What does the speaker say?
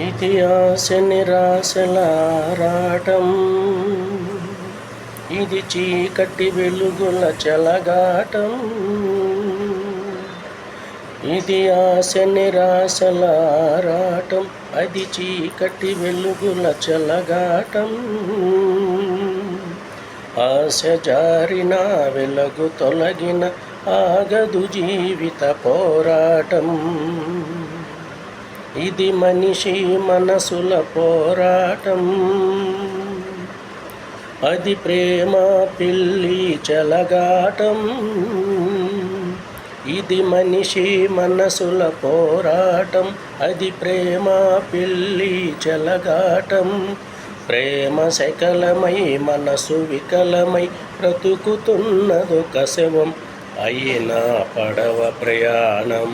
ఇది ఆశ నిరాశల ఆరాటం, ఇది చీకటి వెలుగుల చెలగాటం. ఇది ఆశ నిరాశల ఆరాటం, అది చీకటి వెలుగుల చెలగాటం. ఆశ జారిన వెలుగు తొలగిన ఆగదు జీవిత పోరాటం. ఇది మనిషి మనసుల పోరాటం, అది ప్రేమ పిల్లి చెలగాటం. ఇది మనిషి మనసుల పోరాటం, అది ప్రేమ పిల్లి చెలగాటం. ప్రేమ శకలమై మనసు వికలమై బ్రతుకుతున్నదొక శవం అయినా పడవ ప్రయాణం.